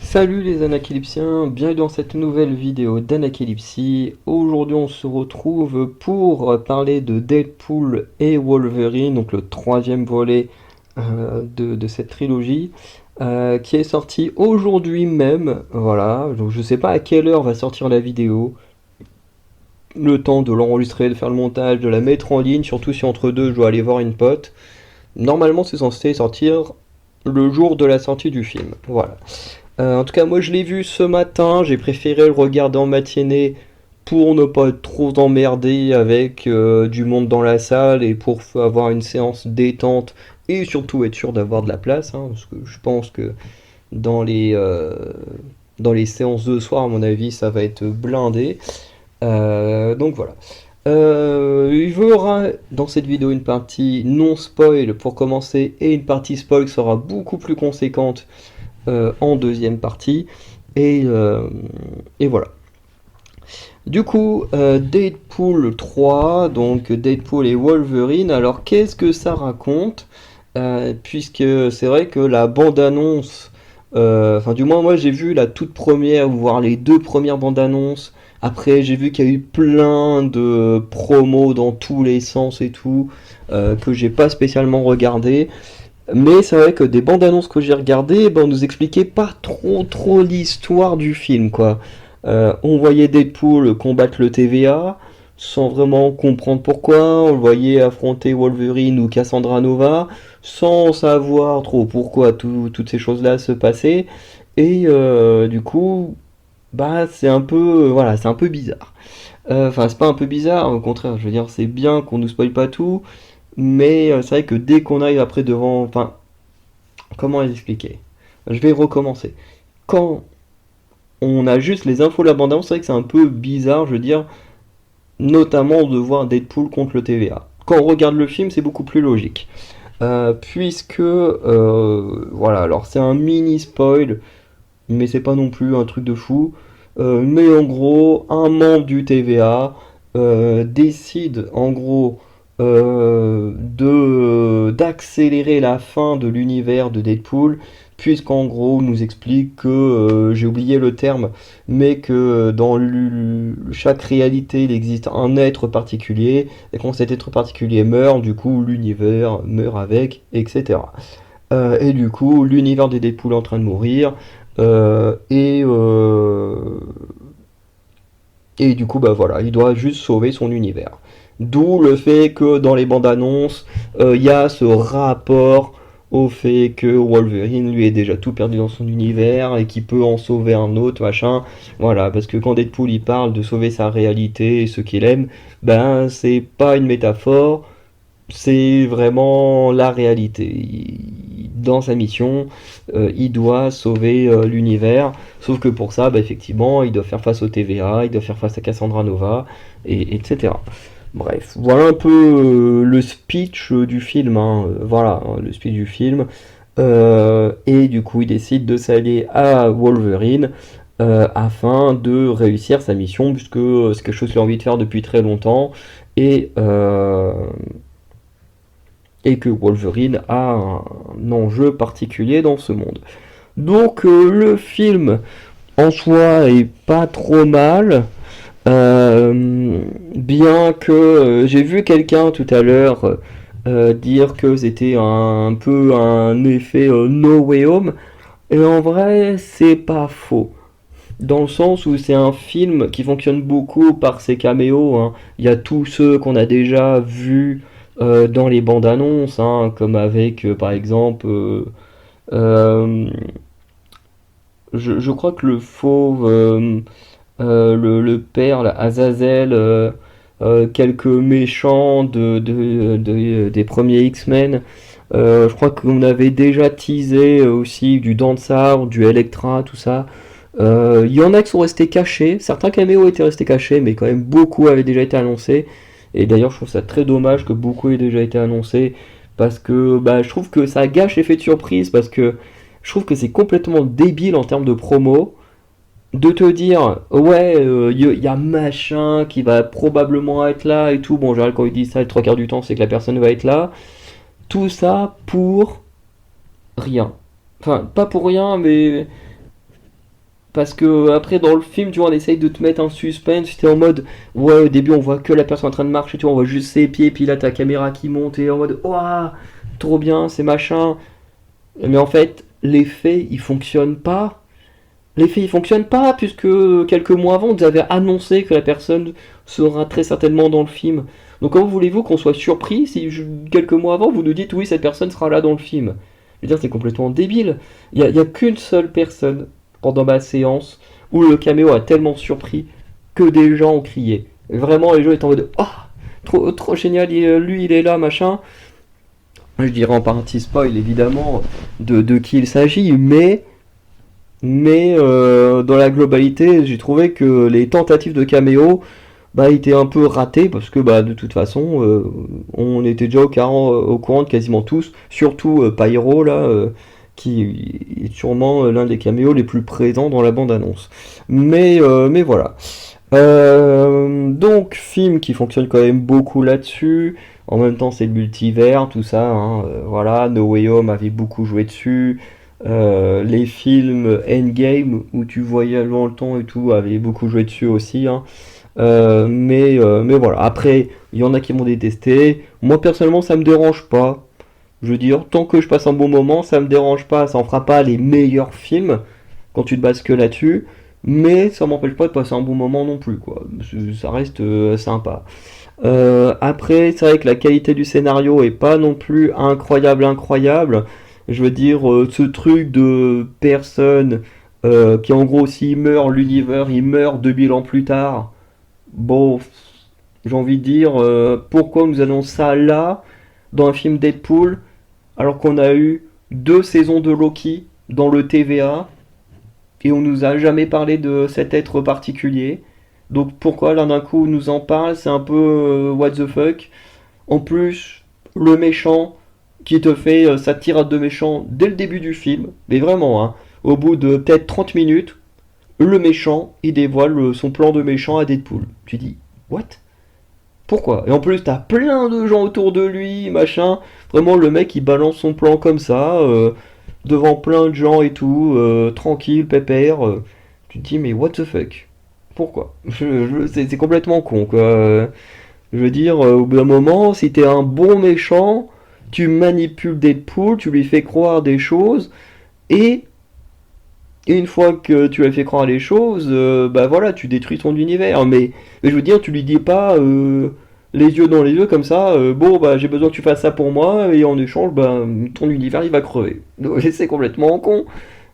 Salut les anacalypsiens, bienvenue dans cette nouvelle vidéo d'Anacalypsie. Aujourd'hui on se retrouve pour parler de Deadpool et Wolverine, donc le troisième volet de cette trilogie, qui est sorti aujourd'hui même. Voilà, donc je sais pas à quelle heure va sortir la vidéo, le temps de l'enregistrer, de faire le montage, de la mettre en ligne, surtout si entre deux je dois aller voir une pote. Normalement c'est censé sortir le jour de la sortie du film, voilà. En tout cas, moi je l'ai vu ce matin, j'ai préféré le regarder en matinée pour ne pas être trop emmerdé avec du monde dans la salle et pour avoir une séance détente et surtout être sûr d'avoir de la place, hein, parce que je pense que dans les, euh, dans les séances de soir, à mon avis, ça va être blindé. Donc voilà. Il y aura dans cette vidéo une partie non spoil pour commencer et une partie spoil qui sera beaucoup plus conséquente en deuxième partie. Et, euh, et voilà. Du coup, Deadpool 3, donc Deadpool et Wolverine, alors qu'est-ce que ça raconte? Puisque c'est vrai que la bande-annonce, enfin du moins moi j'ai vu la toute première, voire les deux premières bandes-annonces, après j'ai vu qu'il y a eu plein de promos dans tous les sens et tout, que j'ai pas spécialement regardé. Mais c'est vrai que des bandes annonces que j'ai regardées, ben, on nous expliquait pas trop l'histoire du film, quoi. On voyait Deadpool combattre le TVA sans vraiment comprendre pourquoi. On le voyait affronter Wolverine ou Cassandra Nova sans savoir trop pourquoi toutes ces choses-là se passaient. Et du coup, bah c'est un peu, voilà, c'est un peu bizarre. Enfin, c'est pas un peu bizarre, au contraire, je veux dire, c'est bien qu'on nous spoile pas tout. Mais c'est vrai que dès qu'on arrive après devant, enfin, comment expliquer? Je vais recommencer. Quand on a juste les infos de la bande-annonce, c'est vrai que c'est un peu bizarre, je veux dire, notamment de voir Deadpool contre le TVA. Quand on regarde le film, c'est beaucoup plus logique. Puisque, voilà, alors c'est un mini spoil, mais c'est pas non plus un truc de fou. Mais en gros, un membre du TVA décide en gros d'accélérer la fin de l'univers de Deadpool, puisqu'en gros nous explique que, j'ai oublié le terme, mais que dans chaque réalité il existe un être particulier, et quand cet être particulier meurt, du coup l'univers meurt avec, etc. Et du coup, l'univers des Deadpool est en train de mourir. euh, et, euh, et du coup, bah voilà, il doit juste sauver son univers. D'où le fait que dans les bandes annonces, il y a ce rapport au fait que Wolverine lui est déjà tout perdu dans son univers et qu'il peut en sauver un autre, machin. Voilà, parce que quand Deadpool il parle de sauver sa réalité et ce qu'il aime, ben c'est pas une métaphore, c'est vraiment la réalité. Dans sa mission, il doit sauver l'univers. Sauf que pour ça, bah, effectivement, il doit faire face au TVA, il doit faire face à Cassandra Nova, etc. Bref, voilà un peu le speech du film, hein. Voilà, hein, le speech du film. Et du coup, il décide de s'allier à Wolverine afin de réussir sa mission, puisque c'est quelque chose qu'il a envie de faire depuis très longtemps. Et, euh, et que Wolverine a un enjeu particulier dans ce monde. Donc le film en soi est pas trop mal, bien que j'ai vu quelqu'un tout à l'heure dire que c'était un peu un effet No Way Home, et en vrai c'est pas faux. Dans le sens où c'est un film qui fonctionne beaucoup par ses caméos, hein. Il y a tous ceux qu'on a déjà vus dans les bandes annonces, hein, comme avec par exemple, euh, je crois que le fauve, le père, là, Azazel, quelques méchants des premiers X-Men. Je crois qu'on avait déjà teasé aussi du Dansar, du Electra, tout ça. Il y en a qui sont restés cachés, certains caméos étaient restés cachés, mais quand même beaucoup avaient déjà été annoncés. Et d'ailleurs, je trouve ça très dommage que beaucoup aient déjà été annoncés, parce que bah, je trouve que ça gâche l'effet de surprise, parce que je trouve que c'est complètement débile en termes de promo de te dire ouais y a machin qui va probablement être là et tout. Bon, en général quand ils disent ça, les trois quarts du temps c'est que la personne va être là. Tout ça pour rien. Enfin, pas pour rien, mais Parce que après dans le film, tu vois, on essaye de te mettre un suspense, tu es en mode ouais, au début on voit que la personne en train de marcher, tu vois, on voit juste ses pieds, puis là ta caméra qui monte et en mode ouah, trop bien, c'est machin. Mais en fait, l'effet il fonctionne pas. L'effet il fonctionne pas puisque quelques mois avant, vous avez annoncé que la personne sera très certainement dans le film. Donc comment voulez-vous qu'on soit surpris si quelques mois avant vous nous dites oui, cette personne sera là dans le film? Je veux dire, c'est complètement débile. Il y a qu'une seule personne pendant ma séance où le caméo a tellement surpris que des gens ont crié. Et vraiment, les gens étaient en mode oh, trop, trop génial, lui il est là, machin. Je dirais en partie spoil évidemment de qui il s'agit, mais dans la globalité, j'ai trouvé que les tentatives de caméo bah, étaient un peu ratées parce que bah, de toute façon, on était déjà au courant de quasiment tous, surtout Pyro là, qui est sûrement l'un des caméos les plus présents dans la bande-annonce. Mais voilà. Donc, film qui fonctionne quand même beaucoup là-dessus. En même temps, c'est le multivers, tout ça. Hein, voilà, No Way Home avait beaucoup joué dessus. Les films Endgame, où tu voyages dans le temps et tout, avaient beaucoup joué dessus aussi. Hein. Mais voilà. Après, il y en a qui m'ont détesté. Moi, personnellement, ça me dérange pas. Je veux dire, tant que je passe un bon moment, ça me dérange pas. Ça en fera pas les meilleurs films quand tu te bases que là-dessus. Mais ça m'empêche pas de passer un bon moment non plus, quoi. Ça reste sympa. Après, c'est vrai que la qualité du scénario est pas non plus incroyable, incroyable. Je veux dire, ce truc de personne qui en gros s'il meurt, l'univers, il meurt 2000 ans plus tard. Bon, j'ai envie de dire, pourquoi nous allons ça là, dans un film Deadpool, alors qu'on a eu 2 saisons de Loki dans le TVA, et on nous a jamais parlé de cet être particulier. Donc pourquoi l'un d'un coup on nous en parle, c'est un peu what the fuck. En plus, le méchant qui te fait sa tirade de méchant dès le début du film, mais vraiment, hein, au bout de peut-être 30 minutes, le méchant, il dévoile son plan de méchant à Deadpool. Tu dis, what? Pourquoi? Et en plus, t'as plein de gens autour de lui, machin. Vraiment, le mec, il balance son plan comme ça, devant plein de gens et tout, tranquille, pépère. Tu te dis, mais what the fuck? Pourquoi? C'est complètement con, quoi. Je veux dire, au bout d'un moment, si t'es un bon méchant, tu manipules Deadpool, tu lui fais croire des choses, et une fois que tu lui as fait croire les choses, bah voilà, tu détruis ton univers. Mais je veux dire, tu lui dis pas les yeux dans les yeux comme ça, bon bah j'ai besoin que tu fasses ça pour moi, et en échange, bah ton univers il va crever. Donc, c'est complètement con.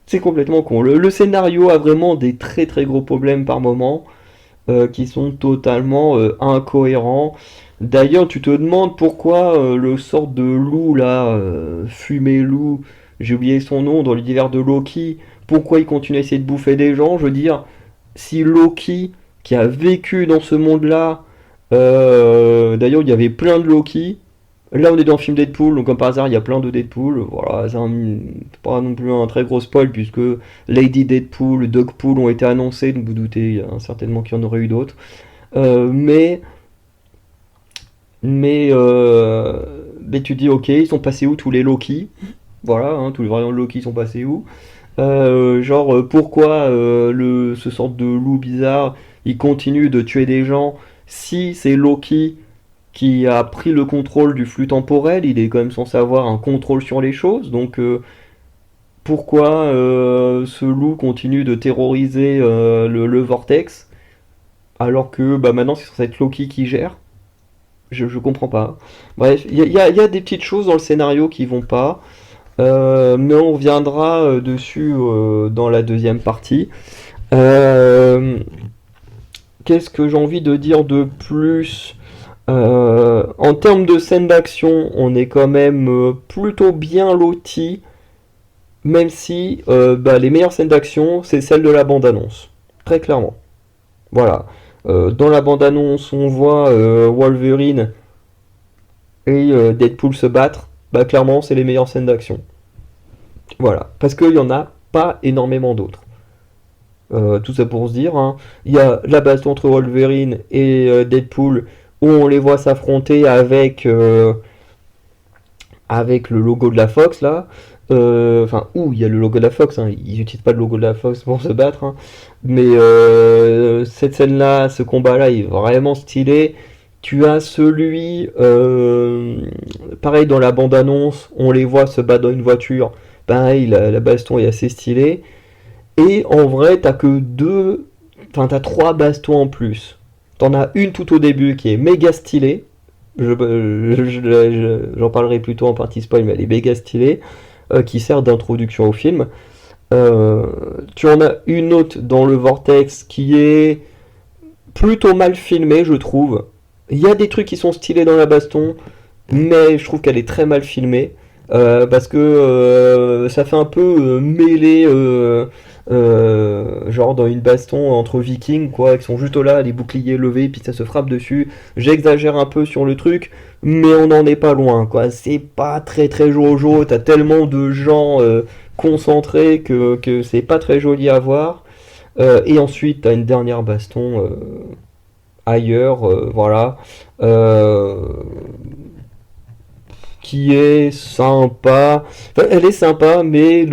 C'est complètement con. Le scénario a vraiment des très très gros problèmes par moment, qui sont totalement incohérents. D'ailleurs, tu te demandes pourquoi le sort de loup là, fumé loup, j'ai oublié son nom, dans l'univers de Loki, pourquoi il continue à essayer de bouffer des gens. Je veux dire, si Loki, qui a vécu dans ce monde-là, d'ailleurs il y avait plein de Loki, là on est dans le film Deadpool, donc comme par hasard il y a plein de Deadpool, voilà, c'est pas non plus un très gros spoil puisque Lady Deadpool, Dogpool ont été annoncés, donc vous doutez certainement qu'il y en aurait eu d'autres. Euh, mais mais tu dis, ok, ils sont passés où tous les Loki? Voilà, hein, tous les variants de Loki sont passés où? Genre, pourquoi ce sorte de loup bizarre, il continue de tuer des gens si c'est Loki qui a pris le contrôle du flux temporel, il est quand même censé avoir un contrôle sur les choses, donc pourquoi ce loup continue de terroriser le vortex alors que bah, maintenant c'est censé être Loki qui gère? Je comprends pas. Bref, il y a des petites choses dans le scénario qui vont pas, mais on reviendra dessus dans la deuxième partie. Euh, Qu'est-ce que j'ai envie de dire de plus? En termes de scène d'action, on est quand même plutôt bien loti, même si bah, les meilleures scènes d'action, c'est celles de la bande-annonce. Très clairement. Voilà. Dans la bande-annonce, on voit Wolverine et Deadpool se battre. Bah, clairement, c'est les meilleures scènes d'action. Voilà. Parce qu'il n'y en a pas énormément d'autres. Tout ça pour se dire, hein. Il y a la baston entre Wolverine et Deadpool où on les voit s'affronter avec le logo de la Fox là. Enfin, où il y a le logo de la Fox, hein, ils n'utilisent pas le logo de la Fox pour se battre, hein. Mais cette scène-là, ce combat-là est vraiment stylé. Tu as celui, pareil dans la bande-annonce, on les voit se battre dans une voiture. Pareil, la baston est assez stylée. Et en vrai, t'as que deux, enfin t'as trois bastons en plus. T'en as une tout au début qui est méga stylée. J'en parlerai plutôt en partie spoil, mais elle est méga stylée, qui sert d'introduction au film. Euh, Tu en as une autre dans le Vortex qui est plutôt mal filmée, je trouve. Il y a des trucs qui sont stylés dans la baston, mais je trouve qu'elle est très mal filmée. Parce que ça fait un peu mêlé, genre dans une baston entre vikings, quoi, qui sont juste là, les boucliers levés, puis ça se frappe dessus. J'exagère un peu sur le truc, mais on n'en est pas loin, quoi. C'est pas très très jojo, t'as tellement de gens concentrés que c'est pas très joli à voir. Et ensuite, t'as une dernière baston ailleurs, voilà. Euh, qui est sympa. Enfin, elle est sympa, mais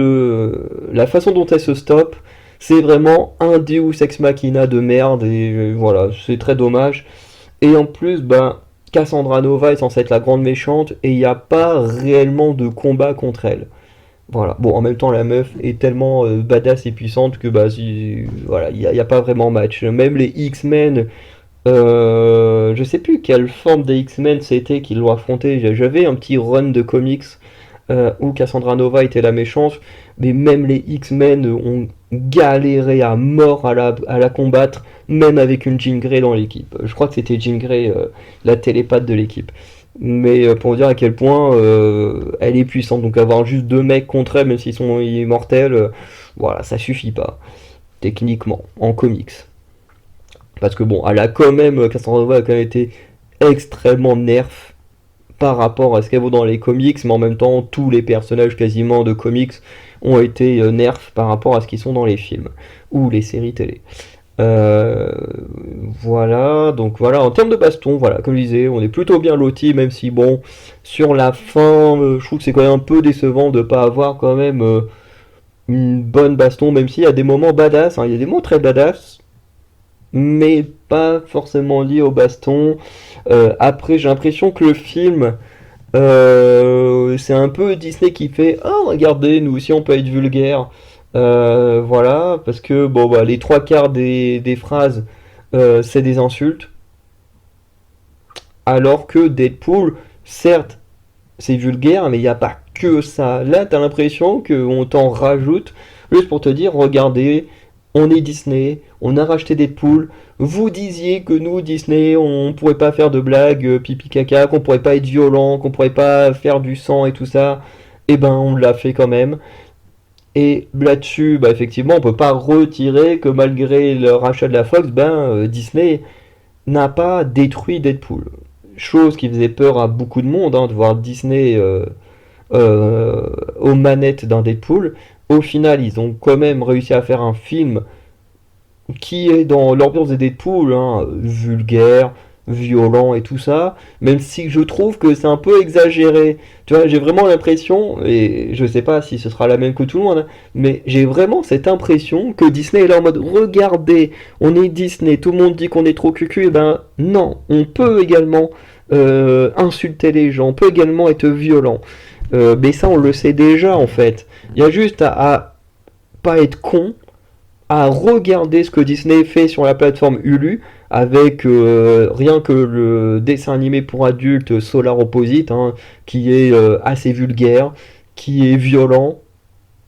la façon dont elle se stoppe, c'est vraiment un Deus Ex Machina de merde, et voilà, c'est très dommage. Et en plus, ben, Cassandra Nova est censée être la grande méchante, et il n'y a pas réellement de combat contre elle. Voilà. Bon, en même temps, la meuf est tellement badass et puissante que bah, voilà, il y a pas vraiment match. Même les X-Men, je sais plus quelle forme des X-Men c'était qu'ils l'ont affronté. J'avais un petit run de comics où Cassandra Nova était la méchante, mais même les X-Men ont galéré à mort à la combattre, même avec une Jean Grey dans l'équipe. Je crois que c'était Jean Grey, la télépathe de l'équipe. Mais pour dire à quel point elle est puissante, donc avoir juste deux mecs contre elle, même s'ils sont immortels, voilà, ça suffit pas, techniquement, en comics. Parce que bon, elle a quand même, Cassandra Nova a quand même été extrêmement nerf par rapport à ce qu'elle vaut dans les comics, mais en même temps, tous les personnages quasiment de comics ont été nerfs par rapport à ce qu'ils sont dans les films ou les séries télé. Euh, voilà, donc voilà, en termes de baston, voilà, comme je disais, on est plutôt bien lotis, même si bon, sur la fin, je trouve que c'est quand même un peu décevant de pas avoir quand même une bonne baston, même s'il y a des moments badass, hein, il y a des moments très badass, mais pas forcément liés au baston. Après, j'ai l'impression que le film, c'est un peu Disney qui fait oh, regardez, nous aussi on peut être vulgaire. Voilà, parce que bon, bah, les trois quarts des phrases, c'est des insultes. Alors que Deadpool, certes, c'est vulgaire, mais il n'y a pas que ça. Là, t'as l'impression qu'on t'en rajoute juste pour te dire regardez, on est Disney, on a racheté Deadpool. Vous disiez que nous, Disney, on pourrait pas faire de blagues pipi caca, qu'on pourrait pas être violent, qu'on pourrait pas faire du sang et tout ça. Eh ben, on l'a fait quand même. Et là-dessus, bah, effectivement, on peut pas retirer que malgré le rachat de la Fox, ben, Disney n'a pas détruit Deadpool. Chose qui faisait peur à beaucoup de monde, hein, de voir Disney aux manettes d'un Deadpool. Au final, ils ont quand même réussi à faire un film qui est dans l'ambiance des Deadpool, hein, vulgaire, violent et tout ça, même si je trouve que c'est un peu exagéré. Tu vois, j'ai vraiment l'impression, et je sais pas si ce sera la même que tout le monde, hein, mais j'ai vraiment cette impression que Disney est là en mode regardez, on est Disney, tout le monde dit qu'on est trop cucu, et ben non, on peut également insulter les gens, on peut également être violent. Mais ça, on le sait déjà en fait. Il y a juste à pas être con, à regarder ce que Disney fait sur la plateforme Hulu avec rien que le dessin animé pour adultes Solar Opposite, hein, qui est assez vulgaire, qui est violent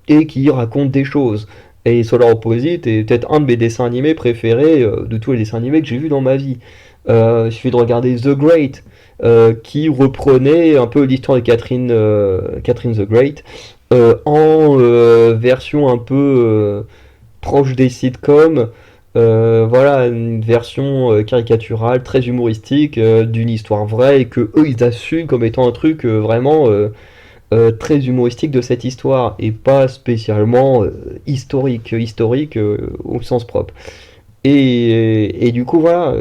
et qui raconte des choses. Et Solar Opposite est peut-être un de mes dessins animés préférés de tous les dessins animés que j'ai vus dans ma vie. Il suffit de regarder The Great, qui reprenait un peu l'histoire de Catherine the Great, en version un peu proche des sitcoms. Voilà, une version caricaturale, très humoristique, d'une histoire vraie, et que eux ils assument comme étant un truc vraiment très humoristique de cette histoire, et pas spécialement historique au sens propre. Et du coup, voilà,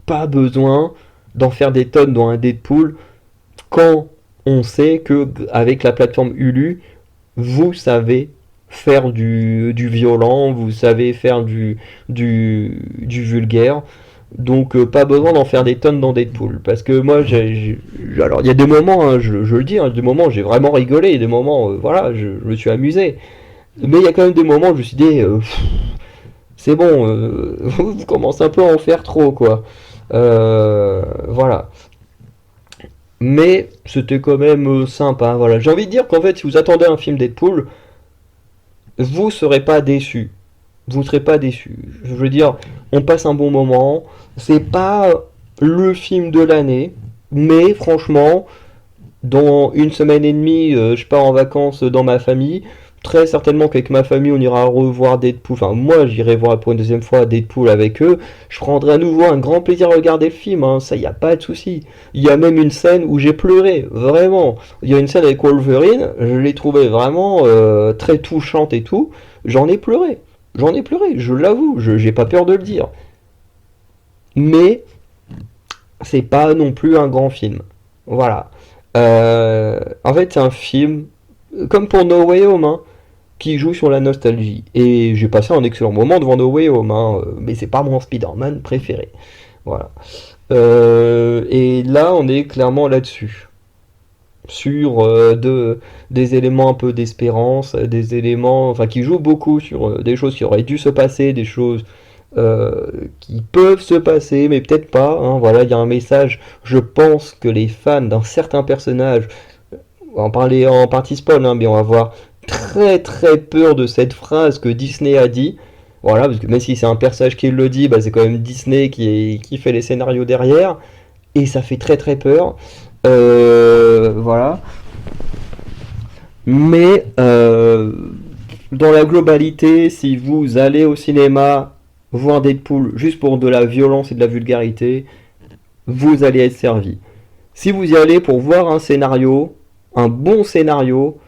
pas besoin d'en faire des tonnes dans un Deadpool quand on sait que avec la plateforme Hulu, vous savez faire du violent, vous savez faire du vulgaire. Donc pas besoin d'en faire des tonnes dans Deadpool. Parce que moi, alors il y a des moments, hein, je le dis, hein, des moments où j'ai vraiment rigolé, des moments, voilà, je me suis amusé. Mais il y a quand même des moments où je me suis dit, c'est bon, vous commencez un peu à en faire trop, quoi. Voilà. Mais c'était quand même sympa, voilà. J'ai envie de dire qu'en fait, si vous attendez un film Deadpool, vous serez pas déçu. Vous ne serez pas déçu. Je veux dire, on passe un bon moment. C'est pas le film de l'année, mais franchement, dans une semaine et demie, je pars en vacances dans ma famille. Très certainement qu'avec ma famille, on ira revoir Deadpool. Enfin, moi, j'irai voir pour une deuxième fois Deadpool avec eux. Je prendrai à nouveau un grand plaisir à regarder le film, hein. Ça, y a pas de souci. Il y a même une scène où j'ai pleuré, vraiment. Il y a une scène avec Wolverine, je l'ai trouvée vraiment très touchante et tout. J'en ai pleuré. J'en ai pleuré, je l'avoue. J'ai pas peur de le dire. Mais c'est pas non plus un grand film. Voilà. En fait, c'est un film, comme pour No Way Home, hein, qui joue sur la nostalgie. Et j'ai passé un excellent moment devant No Way Home, hein, mais c'est pas mon Spider-Man préféré. Voilà. Et là, on est clairement là-dessus. Sur des éléments un peu d'espérance, des éléments, enfin, qui jouent beaucoup sur des choses qui auraient dû se passer, des choses qui peuvent se passer, mais peut-être pas, hein. Voilà, il y a un message. Je pense que les fans d'un certain personnage, on va en parler en partie spoil, hein, mais on va voir très très peur de cette phrase que Disney a dit. Voilà, parce que même si c'est un personnage qui le dit, bah, c'est quand même Disney qui fait les scénarios derrière. Et ça fait très très peur. Voilà. Mais dans la globalité, si vous allez au cinéma voir Deadpool juste pour de la violence et de la vulgarité, vous allez être servi. Si vous y allez pour voir un scénario, un bon scénario,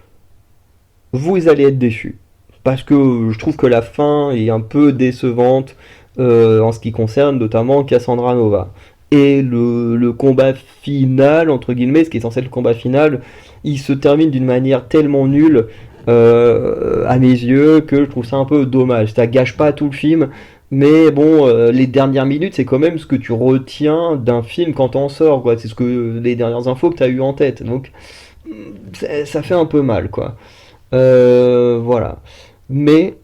vous allez être déçu. Parce que je trouve que la fin est un peu décevante en ce qui concerne notamment Cassandra Nova. Et le combat final, entre guillemets, ce qui est censé être le combat final, il se termine d'une manière tellement nulle à mes yeux que je trouve ça un peu dommage. Ça gâche pas tout le film, mais bon, les dernières minutes, c'est quand même ce que tu retiens d'un film quand t'en sors, quoi. C'est ce que les dernières infos que t'as eu en tête. Donc, ça fait un peu mal, quoi. Voilà. Mais,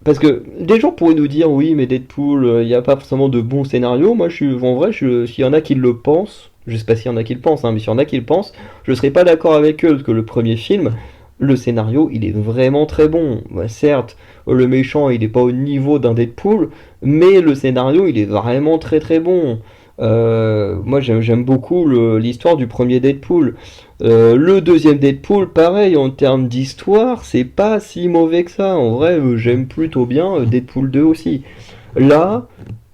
parce que des gens pourraient nous dire, oui, mais Deadpool, il n'y a pas forcément de bons scénarios. Moi, en vrai, s'il y en a qui le pensent, je sais pas s'il y en a qui le pensent, hein, mais s'il y en a qui le pensent, je serais pas d'accord avec eux, parce que le premier film, le scénario, il est vraiment très bon. Ouais, certes, le méchant, il est pas au niveau d'un Deadpool, mais le scénario, il est vraiment très très bon. Moi, j'aime beaucoup l'histoire du premier Deadpool. Le deuxième Deadpool, pareil, en termes d'histoire, c'est pas si mauvais que ça. En vrai, j'aime plutôt bien Deadpool 2 aussi. Là,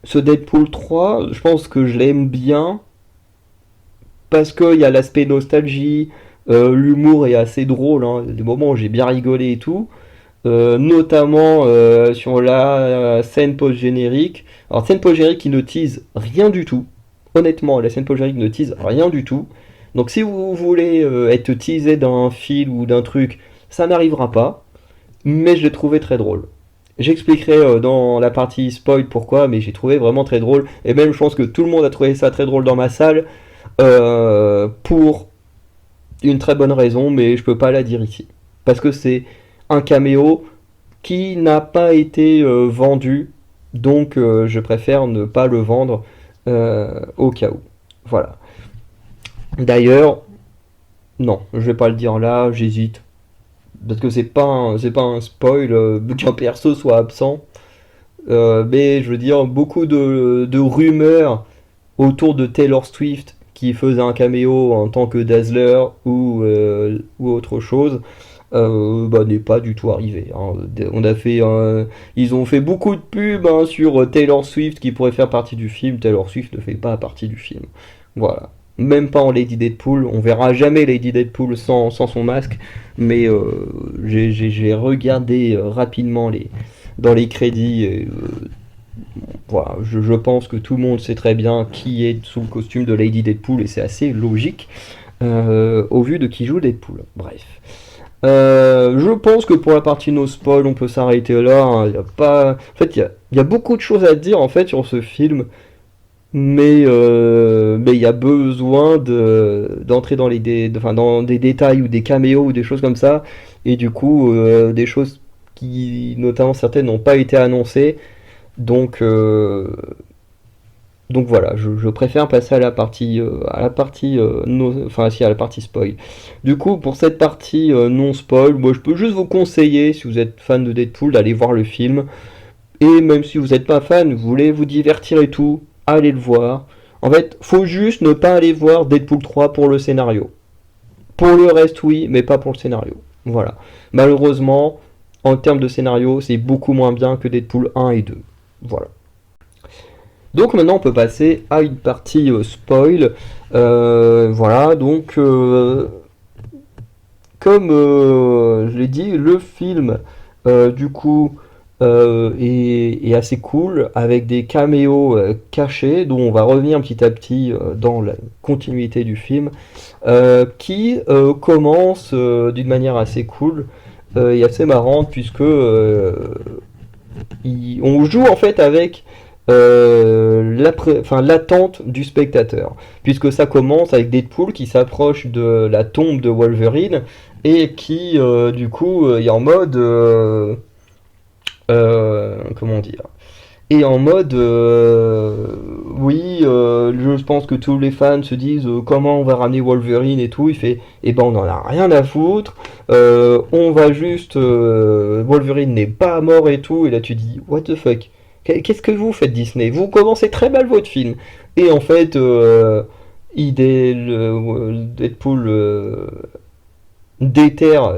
ce Deadpool 3, je pense que je l'aime bien parce qu'il y a l'aspect nostalgie, l'humour est assez drôle, hein, des moments où j'ai bien rigolé et tout. Notamment sur la scène post-générique. Alors, scène post-générique qui ne tease rien du tout. Honnêtement, la scène post-générique ne tease rien du tout. Donc, si vous voulez être teasé d'un film ou d'un truc, ça n'arrivera pas. Mais je l'ai trouvé très drôle. J'expliquerai dans la partie spoil pourquoi, mais j'ai trouvé vraiment très drôle. Et même, je pense que tout le monde a trouvé ça très drôle dans ma salle. Pour une très bonne raison, mais je peux pas la dire ici. Parce que c'est un caméo qui n'a pas été vendu, donc je préfère ne pas le vendre au cas où. Voilà. D'ailleurs, non, je vais pas le dire là, j'hésite. Parce que c'est pas un spoil qu'un perso soit absent. Mais je veux dire, beaucoup de rumeurs autour de Taylor Swift qui faisait un caméo en tant que Dazzler ou autre chose, bah, n'est pas du tout arrivé, hein. On a fait, ils ont fait beaucoup de pubs, hein, sur Taylor Swift qui pourrait faire partie du film. Taylor Swift ne fait pas partie du film. Voilà. Même pas en Lady Deadpool. On verra jamais Lady Deadpool sans son masque. Mais j'ai regardé rapidement dans les crédits. Et, Voilà, je pense que tout le monde sait très bien qui est sous le costume de Lady Deadpool et c'est assez logique au vu de qui joue Deadpool. Bref. Je pense que pour la partie no spoil, on peut s'arrêter là. Hein. Y a pas... En fait, il y a beaucoup de choses à dire en fait sur ce film, mais il y a besoin d'entrer dans enfin, dans des détails ou des caméos ou des choses comme ça, et du coup, des choses qui, notamment certaines, n'ont pas été annoncées. Donc, donc voilà, je préfère passer à la partie enfin si à la partie spoil. Du coup, pour cette partie non spoil, moi je peux juste vous conseiller, si vous êtes fan de Deadpool, d'aller voir le film. Et même si vous n'êtes pas fan, vous voulez vous divertir et tout, allez le voir. En fait, faut juste ne pas aller voir Deadpool 3 pour le scénario. Pour le reste, oui, mais pas pour le scénario. Voilà. Malheureusement, en termes de scénario, c'est beaucoup moins bien que Deadpool 1 et 2. Voilà. Donc maintenant on peut passer à une partie spoil. Voilà, donc comme je l'ai dit, le film du coup est assez cool avec des caméos cachés dont on va revenir petit à petit dans la continuité du film qui commence d'une manière assez cool et assez marrante puisque on joue en fait avec enfin, l'attente du spectateur, puisque ça commence avec Deadpool qui s'approche de la tombe de Wolverine et qui du coup est en mode comment dire, et en mode oui, je pense que tous les fans se disent comment on va ramener Wolverine et tout. Il fait eh ben on en a rien à foutre, on va juste Wolverine n'est pas mort et tout. Et là tu dis what the fuck, qu'est-ce que vous faites Disney, vous commencez très mal votre film. Et en fait Deadpool déterre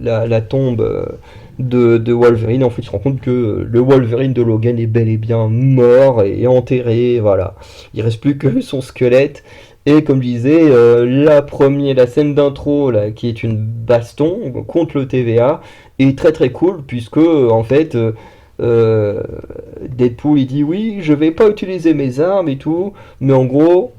la tombe de Wolverine. En fait, il se rend compte que le Wolverine de Logan est bel et bien mort et enterré. Voilà, il reste plus que son squelette. Et comme je disais, la scène d'intro là, qui est une baston contre le TVA, est très très cool puisque en fait. Deadpool il dit oui, je vais pas utiliser mes armes et tout, mais en gros,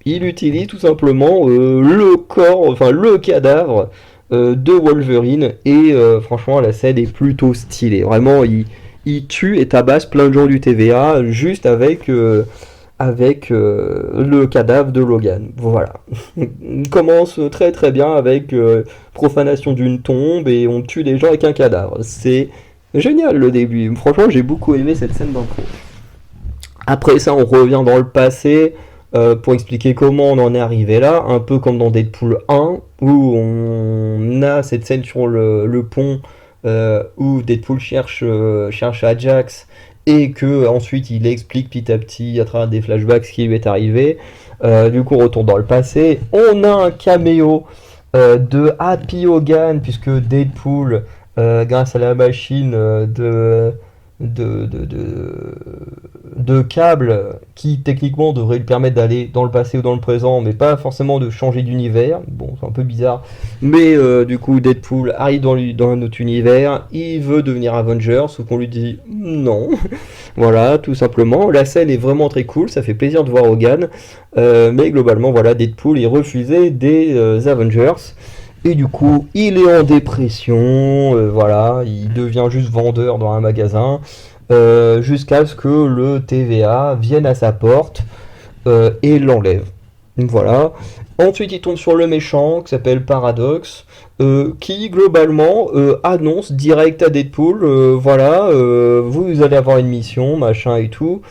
il utilise tout simplement le corps, enfin le cadavre de Wolverine et franchement la scène est plutôt stylée. Vraiment, il tue et tabasse plein de gens du TVA juste avec le cadavre de Logan. Voilà. On commence très très bien avec profanation d'une tombe et on tue des gens avec un cadavre. C'est génial le début. Franchement, j'ai beaucoup aimé cette scène d'intro. Après ça, on revient dans le passé pour expliquer comment on en est arrivé là, un peu comme dans Deadpool 1, où on a cette scène sur le pont où Deadpool cherche Ajax et que ensuite il explique petit à petit à travers des flashbacks ce qui lui est arrivé. Du coup, on retourne dans le passé. On a un caméo de Happy Hogan puisque Deadpool, grâce à la machine de, de, de, de câbles qui techniquement devrait lui permettre d'aller dans le passé ou dans le présent, mais pas forcément de changer d'univers. Bon, c'est un peu bizarre. Mais du coup, Deadpool arrive dans un autre univers, il veut devenir Avenger, sauf qu'on lui dit non. Voilà, tout simplement. La scène est vraiment très cool, ça fait plaisir de voir Hogan. Mais globalement, voilà, Deadpool est refusé des Avengers. Et du coup, il est en dépression, voilà, il devient juste vendeur dans un magasin, jusqu'à ce que le TVA vienne à sa porte et l'enlève. Voilà. Ensuite, il tombe sur le méchant qui s'appelle Paradox, qui globalement annonce direct à Deadpool, voilà, vous allez avoir une mission, machin et tout.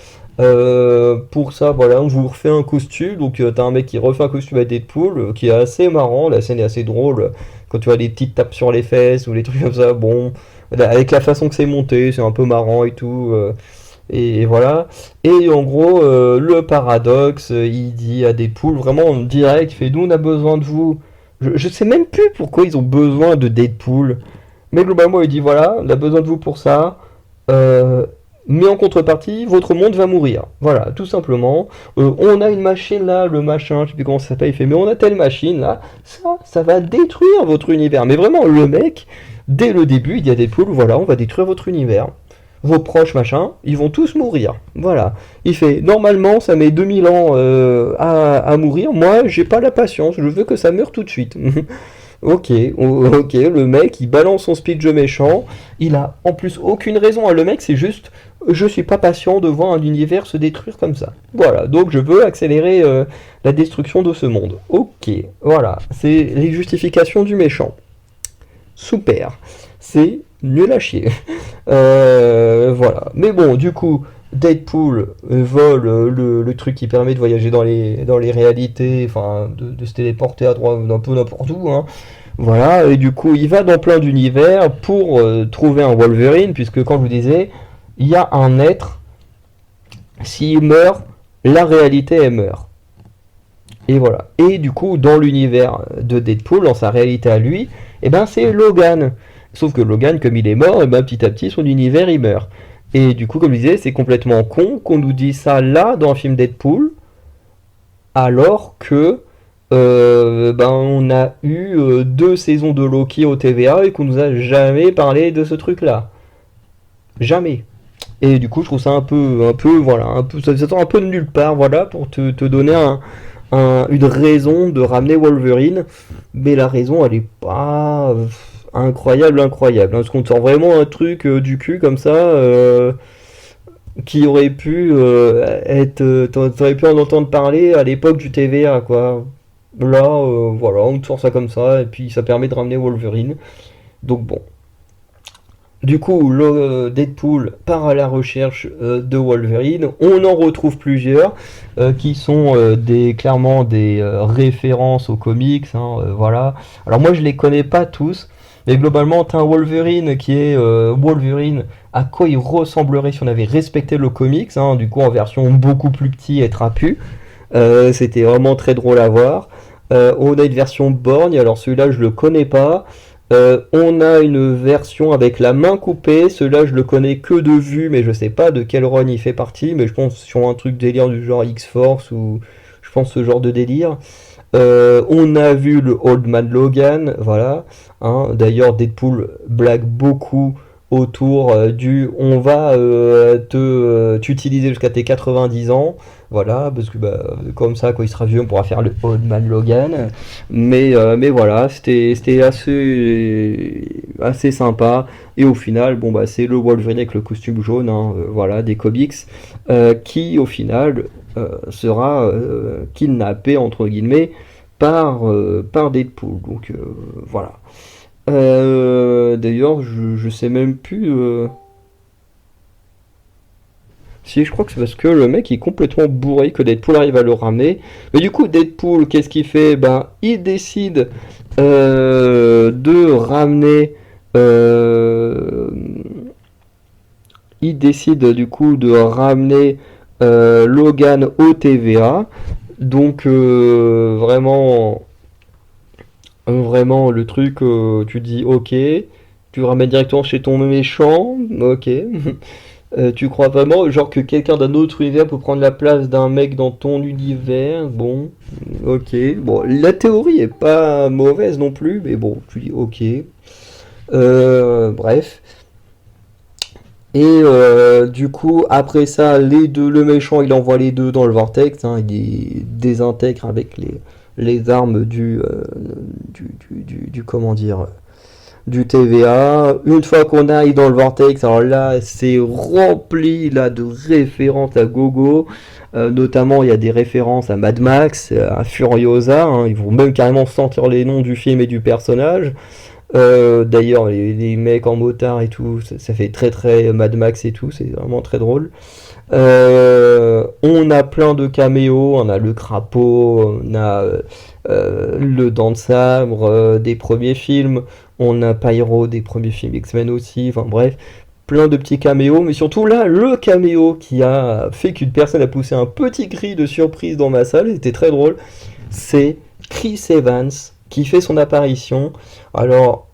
Pour ça, voilà, on vous refait un costume. Donc, t'as un mec qui refait un costume à Deadpool qui est assez marrant. La scène est assez drôle quand tu vois des petites tapes sur les fesses ou les trucs comme ça. Bon, avec la façon que c'est monté, c'est un peu marrant et tout. Et voilà. Et en gros, le paradoxe, il dit à Deadpool vraiment en direct, il fait nous on a besoin de vous. Je sais même plus pourquoi ils ont besoin de Deadpool. Mais globalement, il dit voilà, on a besoin de vous pour ça. Euh, mais en contrepartie, votre monde va mourir. Voilà, tout simplement. On a une machine là, le machin, je sais plus comment ça s'appelle, il fait, mais on a telle machine là, ça va détruire votre univers. Mais vraiment, le mec, dès le début, il dit à Deadpool, voilà, on va détruire votre univers. vos proches, machin, ils vont tous mourir. Voilà. Il fait, normalement, ça met 2000 ans à mourir. Moi, j'ai pas la patience. Je veux que ça meure tout de suite. Ok, ok, le mec il balance son speech méchant, il a en plus aucune raison, hein. Le mec c'est juste je suis pas patient de voir un univers se détruire comme ça. Voilà, donc je veux accélérer la destruction de ce monde. Ok, voilà, c'est les justifications du méchant. Super, c'est nul à chier. Voilà, mais bon, du coup, Deadpool vole le truc qui permet de voyager dans les réalités, enfin de se téléporter à droite, un peu n'importe où, hein. Voilà, et du coup, il va dans plein d'univers pour trouver un Wolverine, puisque, comme je vous disais, il y a un être, s'il meurt, la réalité, elle meurt. Et voilà. Et du coup, dans l'univers de Deadpool, dans sa réalité à lui, eh ben, c'est Logan. Sauf que Logan, comme il est mort, eh ben, petit à petit, son univers, il meurt. Et du coup, comme je disais, c'est complètement con qu'on nous dise ça là, dans un film Deadpool, alors que ben, on a eu 2 saisons de Loki au TVA et qu'on nous a jamais parlé de ce truc-là. Jamais. Et du coup, je trouve ça voilà, ça sort un peu de nulle part, voilà, pour te donner une raison de ramener Wolverine. Mais la raison, elle est pas incroyable, hein, parce qu'on te sort vraiment un truc du cul comme ça, qui aurait pu t'aurais pu en entendre parler à l'époque du TVA, quoi. Là, voilà, on te sort ça comme ça, et puis ça permet de ramener Wolverine. Donc bon. Du coup, le Deadpool part à la recherche de Wolverine. On en retrouve plusieurs qui sont clairement des références aux comics, hein, voilà. Alors moi, je les connais pas tous, mais globalement, t'as un Wolverine qui est Wolverine à quoi il ressemblerait si on avait respecté le comics, hein, du coup en version beaucoup plus petit et trapu. C'était vraiment très drôle à voir. On a une version borgne, alors celui-là je le connais pas. On a une version avec la main coupée, celui-là je le connais que de vue, mais je sais pas de quel run il fait partie, mais je pense sur un truc délire du genre X-Force ou je pense ce genre de délire. On a vu le Old Man Logan, voilà, hein. D'ailleurs Deadpool blague beaucoup autour du on va t'utiliser jusqu'à tes 90 ans, voilà, parce que bah, comme ça quand il sera vieux on pourra faire le Old Man Logan. Mais voilà, c'était assez sympa. Et au final, bon bah c'est le Wolverine avec le costume jaune, hein, voilà, des comics, qui au final sera kidnappé entre guillemets par Deadpool. Donc voilà. D'ailleurs, je sais même plus. Si, je crois que c'est parce que le mec est complètement bourré que Deadpool arrive à le ramener. Mais du coup, Deadpool, qu'est-ce qu'il fait? Ben, il décide de ramener. euh, il décide du coup de ramener Logan au TVA. Donc, vraiment, le truc, tu dis ok, tu ramènes directement chez ton méchant, ok. Tu crois vraiment, genre que quelqu'un d'un autre univers peut prendre la place d'un mec dans ton univers? Bon, ok. Bon, la théorie est pas mauvaise non plus, mais bon, tu dis ok. Bref. Et du coup, après ça, les deux, le méchant, il envoie les deux dans le vortex, hein, il les désintègre avec les armes comment dire, du TVA. Une fois qu'on aille dans le vortex, alors là, c'est rempli là de références à gogo. Notamment, il y a des références à Mad Max, à Furiosa, hein, ils vont même carrément sentir les noms du film et du personnage. D'ailleurs, les mecs en motard et tout, ça fait très très Mad Max et tout, c'est vraiment très drôle. On a plein de caméos, on a le crapaud, on a le dent de sabre des premiers films, on a Pyro des premiers films X-Men aussi, enfin bref, plein de petits caméos, mais surtout là, le caméo qui a fait qu'une personne a poussé un petit cri de surprise dans ma salle, c'était très drôle, c'est Chris Evans qui fait son apparition. Alors,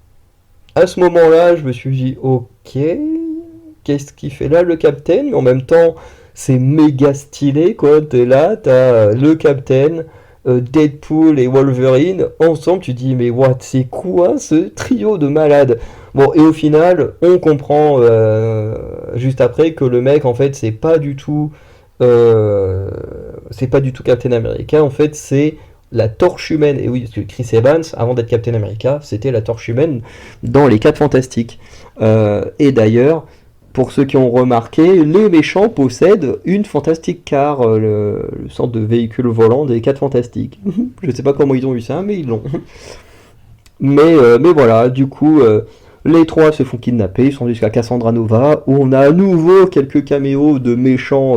à ce moment-là, je me suis dit, ok, qu'est-ce qu'il fait là, le Captain? Mais en même temps, c'est méga stylé, quoi. T'es là, t'as le Captain, Deadpool et Wolverine ensemble, tu dis mais what, c'est quoi ce trio de malades? Bon, et au final, on comprend juste après que le mec, en fait, euh, c'est pas du tout Captain America, en fait, c'est la Torche Humaine. Et oui, parce que Chris Evans, avant d'être Captain America, c'était la Torche Humaine dans les 4 Fantastiques. Et d'ailleurs, pour ceux qui ont remarqué, les méchants possèdent une Fantastic Car, le sorte de véhicule volant des 4 Fantastiques. Je sais pas comment ils ont eu ça, mais ils l'ont. Mais voilà, du coup, les trois se font kidnapper, ils sont jusqu'à Cassandra Nova, où on a à nouveau quelques caméos de méchants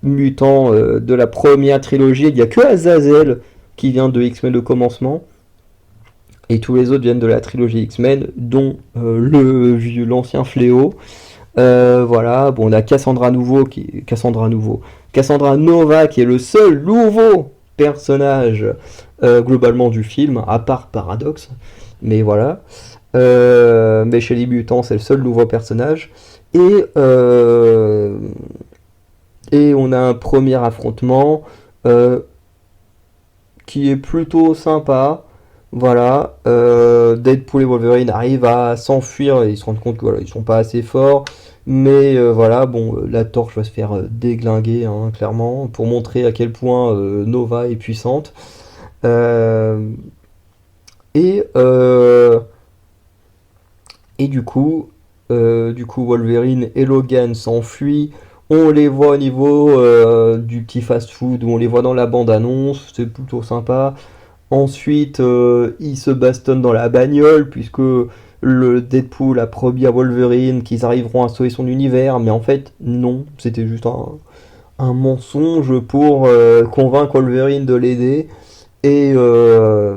mutants de la première trilogie. Il n'y a que Azazel qui vient de X-Men de commencement, et tous les autres viennent de la trilogie X-Men, dont l'ancien Fléau. Voilà, bon, on a Cassandra Nova qui est le seul nouveau personnage globalement du film, à part Paradox. Mais voilà. Mais chez les mutants, c'est le seul nouveau personnage. Et, euh, et on a un premier affrontement euh, qui est plutôt sympa. Voilà, Deadpool et Wolverine arrivent à s'enfuir et ils se rendent compte que voilà, ils sont pas assez forts. Mais voilà, bon, la torche va se faire déglinguer, hein, clairement, pour montrer à quel point Nova est puissante. Euh, et, euh, et du coup, Wolverine et Logan s'enfuient. On les voit au niveau du petit fast-food, où on les voit dans la bande-annonce, c'est plutôt sympa. Ensuite, ils se bastonnent dans la bagnole, puisque le Deadpool a promis à Wolverine qu'ils arriveront à sauver son univers, mais en fait, non, c'était juste un mensonge pour convaincre Wolverine de l'aider. Et, euh,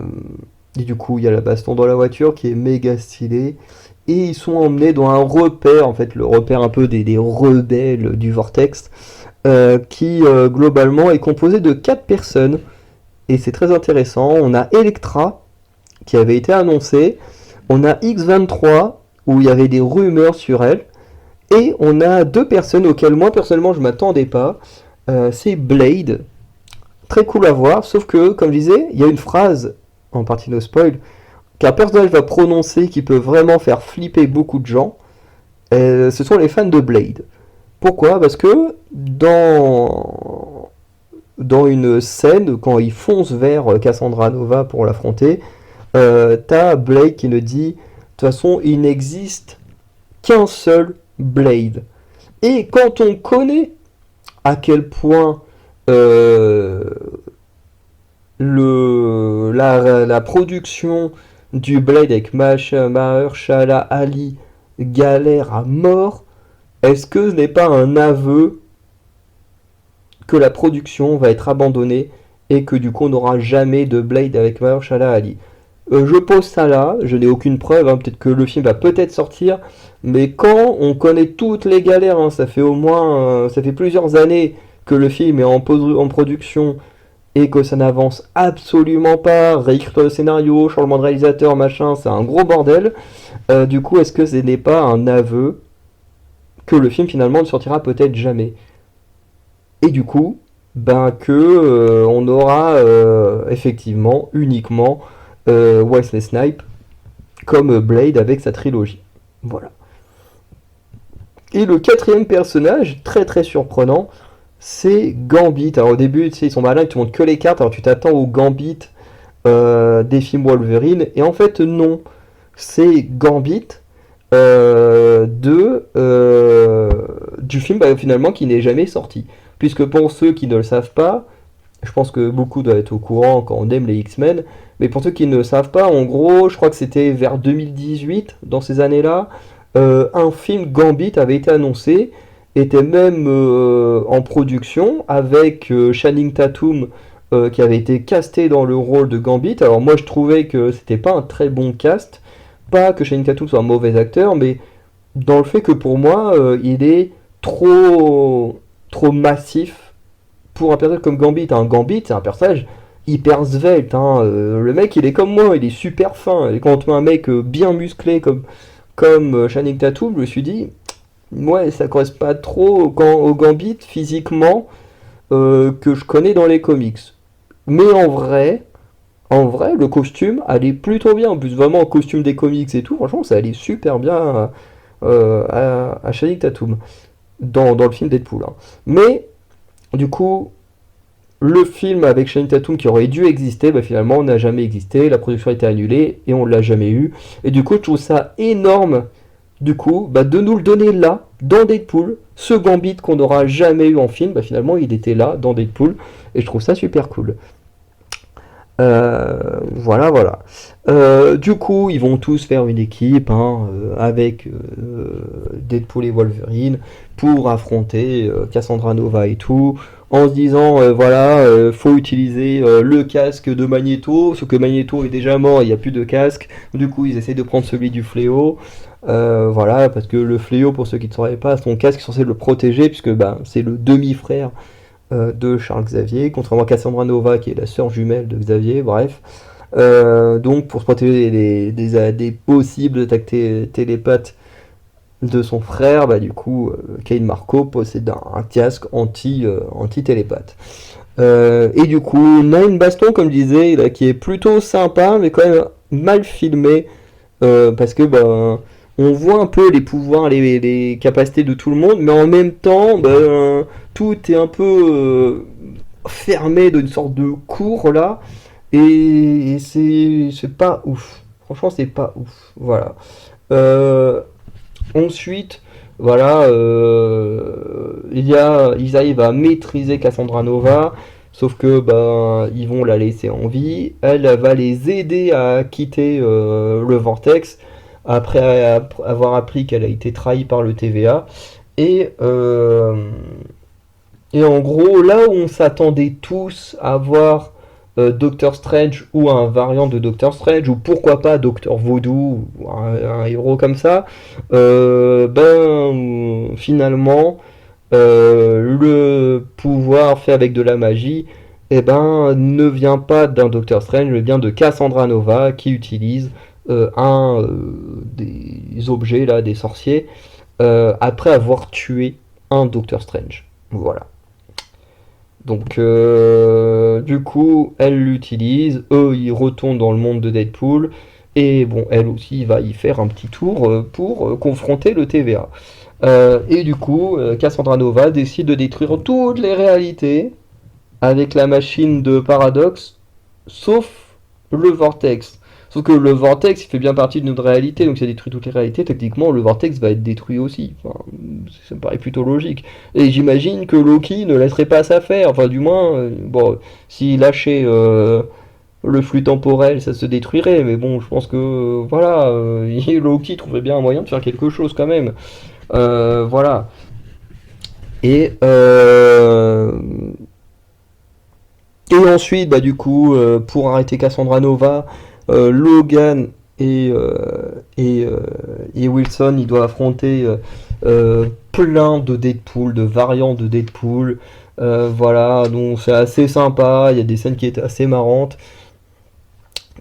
et du coup, il y a la baston dans la voiture qui est méga stylée. Et ils sont emmenés dans un repère, en fait, le repère un peu des rebelles du Vortex, qui globalement est composé de 4 personnes. Et c'est très intéressant. On a Electra, qui avait été annoncée. On a X-23, où il y avait des rumeurs sur elle. Et on a 2 personnes auxquelles moi, personnellement, je m'attendais pas. C'est Blade. Très cool à voir, sauf que, comme je disais, il y a une phrase, en partie no spoil, qu'un personnage va prononcer qui peut vraiment faire flipper beaucoup de gens. Ce sont les fans de Blade. Pourquoi? Parce que dans une scène, quand il fonce vers Cassandra Nova pour l'affronter, t'as Blade qui nous dit de toute façon, il n'existe qu'un seul Blade. Et quand on connaît à quel point euh, la production du Blade avec Mahershala Ali galère à mort, est-ce que ce n'est pas un aveu que la production va être abandonnée et que du coup on n'aura jamais de Blade avec Mahershala Ali? Je pose ça là, je n'ai aucune preuve, hein, peut-être que le film va peut-être sortir, mais quand on connaît toutes les galères, hein, ça fait au moins, ça fait plusieurs années que le film est en production et que ça n'avance absolument pas, réécriture de scénario, changement de réalisateur, machin, c'est un gros bordel. Du coup, est-ce que ce n'est pas un aveu que le film finalement ne sortira peut-être jamais? Et du coup, ben que on aura effectivement uniquement Wesley Snipes comme Blade avec sa trilogie. Voilà. Et le quatrième personnage, très très surprenant, c'est Gambit. Alors au début, tu sais, ils sont malins, ils te montrent que les cartes, alors tu t'attends au Gambit des films Wolverine, et en fait non, c'est Gambit du film finalement qui n'est jamais sorti. Puisque pour ceux qui ne le savent pas, je pense que beaucoup doivent être au courant quand on aime les X-Men, mais pour ceux qui ne le savent pas, en gros, je crois que c'était vers 2018, dans ces années-là, un film Gambit avait été annoncé, était même en production, avec Channing Tatum qui avait été casté dans le rôle de Gambit. Alors moi je trouvais que c'était pas un très bon cast, pas que Channing Tatum soit un mauvais acteur, mais dans le fait que pour moi, il est trop massif pour un personnage comme Gambit. Un Gambit, c'est un personnage hyper svelte. Hein. Le mec, il est comme moi, il est super fin. Et quand on met un mec bien musclé comme Channing Tatum, je me suis dit, ouais, ça correspond pas trop au Gambit physiquement que je connais dans les comics. Mais en vrai, le costume allait plutôt bien. En plus, vraiment, en costume des comics et tout, franchement, ça allait super bien à Channing Tatum dans le film Deadpool, hein. Mais, du coup, le film avec Channing Tatum qui aurait dû exister, bah, finalement, n'a jamais existé. La production a été annulée et on l'a jamais eu. Et du coup, je trouve ça énorme, du coup, bah, de nous le donner là, dans Deadpool. Ce Gambit qu'on n'aura jamais eu en film, bah, finalement, il était là, dans Deadpool. Et je trouve ça super cool. Voilà, voilà. Du coup, ils vont tous faire une équipe, hein, avec Deadpool et Wolverine pour affronter Cassandra Nova et tout, en se disant voilà, faut utiliser le casque de Magneto, sauf que Magneto est déjà mort, il n'y a plus de casque. Du coup, ils essayent de prendre celui du Fléau. Voilà, parce que le Fléau, pour ceux qui ne sauraient pas, son casque est censé le protéger, puisque bah, c'est le demi-frère de Charles Xavier, contrairement à Cassandra Nova qui est la sœur jumelle de Xavier, bref. Donc pour se protéger des possibles attaques télépathes de son frère, bah, du coup, Kane Marco possède un casque anti-télépathe. Et du coup, on a une baston, comme je disais, là, qui est plutôt sympa, mais quand même mal filmé, parce que bah, on voit un peu les pouvoirs, les capacités de tout le monde, mais en même temps, bah, tout est un peu fermé d'une sorte de cour là, et c'est pas ouf. Franchement, c'est pas ouf. Voilà. Euh, Ensuite, voilà, ils arrivent à maîtriser Cassandra Nova, sauf que ben ils vont la laisser en vie. Elle va les aider à quitter le vortex après avoir appris qu'elle a été trahie par le TVA. Et, euh, et en gros, là où on s'attendait tous à voir Doctor Strange ou un variant de Doctor Strange, ou pourquoi pas Doctor Voodoo, ou un héros comme ça, ben finalement, le pouvoir fait avec de la magie, eh ben, ne vient pas d'un Doctor Strange, mais vient de Cassandra Nova qui utilise des objets là, des sorciers, après avoir tué un Doctor Strange. Voilà. Donc, du coup, elle l'utilise, eux, ils retournent dans le monde de Deadpool, et bon, elle aussi va y faire un petit tour pour confronter le TVA. Et du coup, Cassandra Nova décide de détruire toutes les réalités avec la machine de Paradox, sauf le Vortex. Sauf que le Vortex, il fait bien partie de notre réalité, donc si elle détruit toutes les réalités, techniquement, le Vortex va être détruit aussi. Enfin, ça me paraît plutôt logique. Et j'imagine que Loki ne laisserait pas ça faire. Enfin, du moins, bon, s'il lâchait le flux temporel, ça se détruirait. Mais bon, je pense que, voilà, Loki trouverait bien un moyen de faire quelque chose quand même. Voilà. Et, et ensuite, bah, du coup, pour arrêter Cassandra Nova, Logan et Wilson, ils doivent affronter plein de Deadpool, de variantes de Deadpool. Voilà, donc c'est assez sympa, il y a des scènes qui étaient assez marrantes.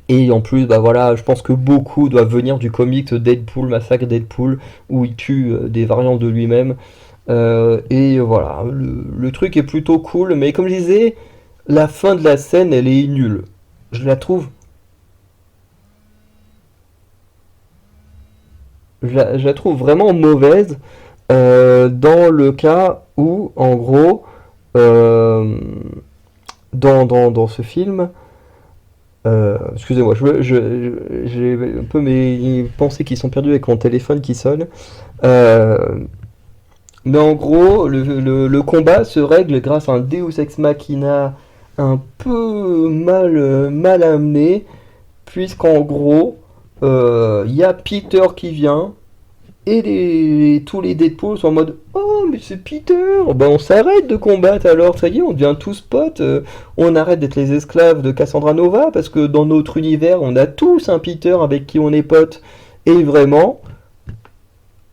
Et en plus, bah voilà, je pense que beaucoup doivent venir du comics Deadpool, Massacre Deadpool, où il tue des variantes de lui-même. Et voilà, le truc est plutôt cool, mais comme je disais, la fin de la scène, elle est nulle. Je la trouve, je la trouve vraiment mauvaise dans le cas où, en gros, euh, dans ce film, excusez-moi, j'ai un peu mes pensées qui sont perdues avec mon téléphone qui sonne. Euh, mais en gros, le combat se règle grâce à un Deus Ex Machina un peu mal amené, puisqu'en gros, il y a Peter qui vient, et tous les Deadpool sont en mode oh, mais c'est Peter! Bah, on s'arrête de combattre alors, ça y est, on devient tous potes, on arrête d'être les esclaves de Cassandra Nova, parce que dans notre univers, on a tous un Peter avec qui on est potes, et vraiment,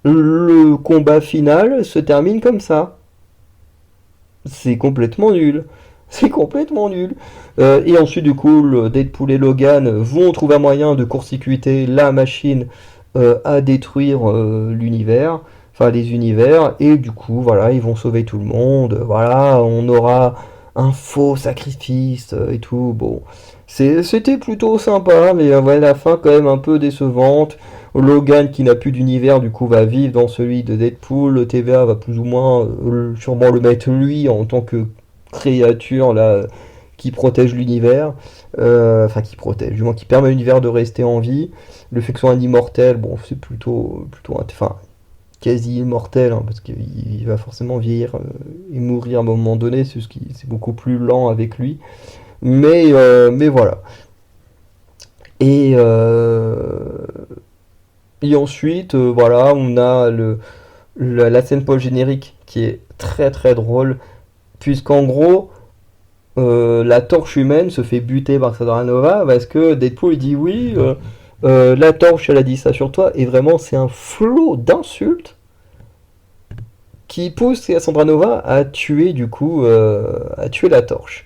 le combat final se termine comme ça. C'est complètement nul. C'est complètement nul. Et ensuite, du coup, Deadpool et Logan vont trouver un moyen de court-circuiter la machine à détruire l'univers, enfin les univers, et du coup, voilà, ils vont sauver tout le monde. Voilà, on aura un faux sacrifice et tout. Bon, c'était plutôt sympa, mais ouais, la fin quand même un peu décevante. Logan qui n'a plus d'univers du coup va vivre dans celui de Deadpool. Le TVA va plus ou moins sûrement le mettre lui en tant que créature là qui protège l'univers. Enfin qui protège, du moins qui permet à l'univers de rester en vie. Le fait que ce soit un immortel, bon c'est enfin quasi immortel, hein, parce qu'il va forcément vieillir et mourir à un moment donné, c'est beaucoup plus lent avec lui. Mais voilà. Et, euh, et ensuite, voilà, on a la scène post-générique qui est très très drôle, puisqu'en gros, la torche humaine se fait buter par Nova parce que Deadpool il dit oui, la torche elle a dit ça sur toi, et vraiment c'est un flot d'insultes qui pousse Cassandra Nova à tuer du coup à tuer la torche.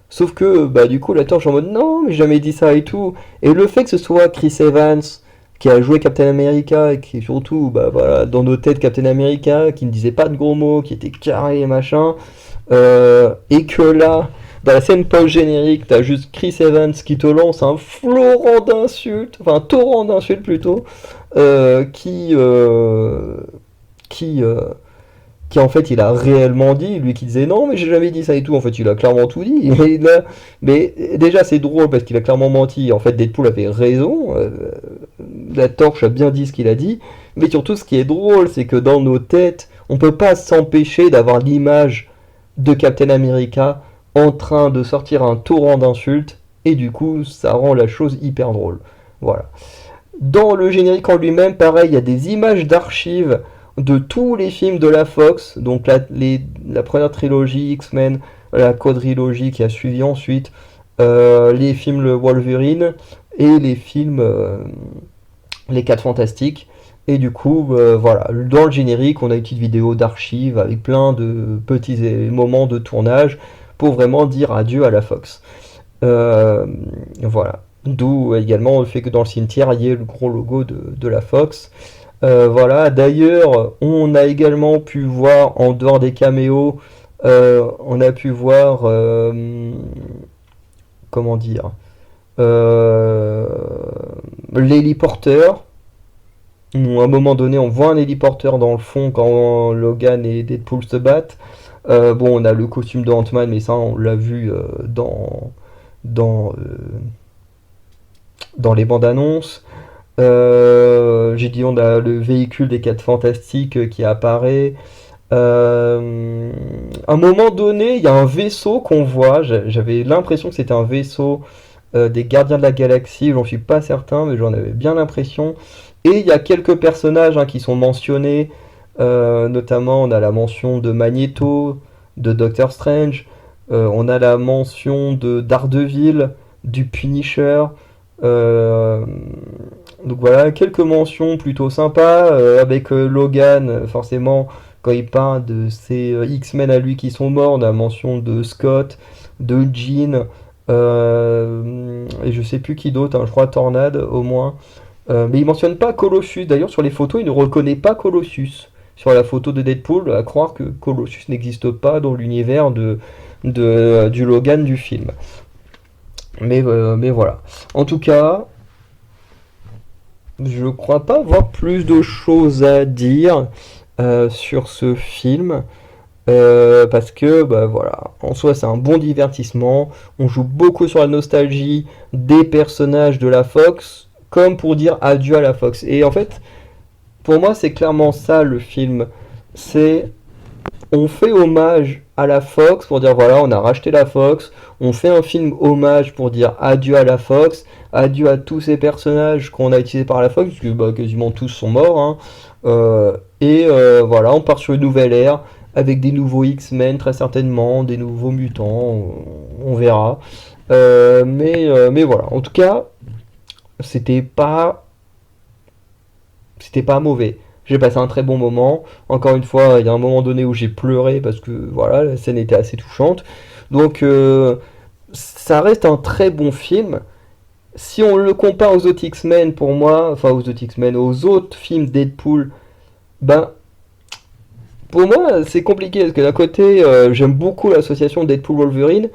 Sauf que bah du coup la torche en mode non mais j'ai jamais dit ça et tout. Et le fait que ce soit Chris Evans qui a joué Captain America et qui est surtout bah voilà dans nos têtes Captain America, qui ne disait pas de gros mots, qui était carré et machin, et que là dans la scène post-générique, t'as juste Chris Evans qui te lance un florent d'insultes, enfin un torrent d'insultes plutôt, euh, qui, euh, qui, euh, qui en fait il a réellement dit, lui qui disait non mais j'ai jamais dit ça et tout, en fait il a clairement tout dit. Mais déjà c'est drôle parce qu'il a clairement menti, en fait Deadpool avait raison, la torche a bien dit ce qu'il a dit, mais surtout ce qui est drôle c'est que dans nos têtes on peut pas s'empêcher d'avoir l'image de Captain America en train de sortir un torrent d'insultes, et du coup ça rend la chose hyper drôle. Voilà. Dans le générique en lui-même, pareil, il y a des images d'archives de tous les films de la Fox, donc la première trilogie X-Men, la quadrilogie qui a suivi ensuite, les films le Wolverine et les films les 4 Fantastiques. Et du coup, voilà, dans le générique, on a une petite vidéo d'archives avec plein de petits moments de tournage pour vraiment dire adieu à la Fox. Euh, voilà. D'où également le fait que dans le cimetière, il y ait le gros logo de la Fox. Voilà. D'ailleurs, on a également pu voir, en dehors des caméos, on a pu voir, comment dire, euh, l'héliporteur. À un moment donné, on voit un héliporteur dans le fond quand Logan et Deadpool se battent. Bon, on a le costume de Ant-Man, mais ça, on l'a vu dans, euh, dans les bandes annonces. J'ai dit on a le véhicule des 4 Fantastiques qui apparaît. À un moment donné, il y a un vaisseau qu'on voit. J'avais l'impression que c'était un vaisseau des Gardiens de la Galaxie. J'en suis pas certain, mais j'en avais bien l'impression. Et il y a quelques personnages hein, qui sont mentionnés. Notamment, on a la mention de Magneto, de Doctor Strange. On a la mention de Daredevil, du Punisher. Euh, donc voilà, quelques mentions plutôt sympas, avec Logan, forcément, quand il parle de ces X-Men à lui qui sont morts, on a mention de Scott, de Jean, et je sais plus qui d'autre, hein, je crois Tornade au moins. Mais il mentionne pas Colossus, d'ailleurs sur les photos il ne reconnaît pas Colossus. Sur la photo de Deadpool, à croire que Colossus n'existe pas dans l'univers du Logan du film. Mais voilà. En tout cas, je crois pas avoir plus de choses à dire sur ce film. Parce que bah voilà, en soi c'est un bon divertissement. On joue beaucoup sur la nostalgie des personnages de la Fox, comme pour dire adieu à la Fox. Et en fait, pour moi c'est clairement ça le film. C'est on fait hommage à la Fox pour dire voilà, on a racheté la Fox, on fait un film hommage pour dire adieu à la Fox, adieu à tous ces personnages qu'on a utilisés par la Fox, parce que bah, quasiment tous sont morts, hein. Voilà, on part sur une nouvelle ère, avec des nouveaux X-Men très certainement, des nouveaux mutants, on verra. Mais voilà, en tout cas, c'était pas c'était pas mauvais. J'ai passé un très bon moment. Encore une fois, il y a un moment donné où j'ai pleuré parce que voilà, la scène était assez touchante. Donc ça reste un très bon film. Si on le compare aux autres X-Men, pour moi, enfin aux autres X-Men, aux autres films Deadpool, ben Pour moi, c'est compliqué parce que d'un côté, j'aime beaucoup l'association Deadpool-Wolverine,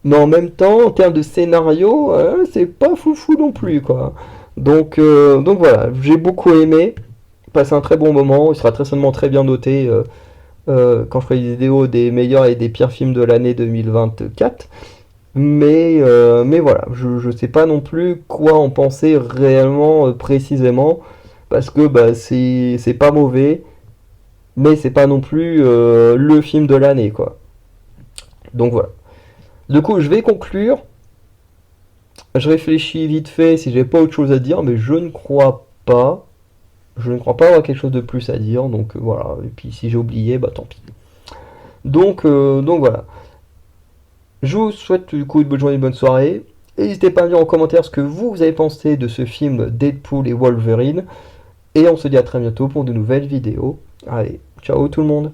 mais en même temps, en termes de scénario, c'est pas foufou non plus, quoi. Donc voilà, j'ai beaucoup aimé, passé un très bon moment, il sera très certainement très bien noté quand je ferai des vidéos des meilleurs et des pires films de l'année 2024. Mais voilà, je sais pas non plus quoi en penser réellement précisément, parce que bah, c'est pas mauvais, mais c'est pas non plus le film de l'année, quoi. Donc voilà. Du coup, je vais conclure. Je réfléchis vite fait si j'ai pas autre chose à dire, mais je ne crois pas. Je ne crois pas avoir quelque chose de plus à dire, donc voilà. Et puis si j'ai oublié, bah tant pis. Donc voilà. Je vous souhaite du coup une bonne journée, une bonne soirée. N'hésitez pas à me dire en commentaire ce que vous avez pensé de ce film Deadpool et Wolverine. Et on se dit à très bientôt pour de nouvelles vidéos. Allez, ciao tout le monde.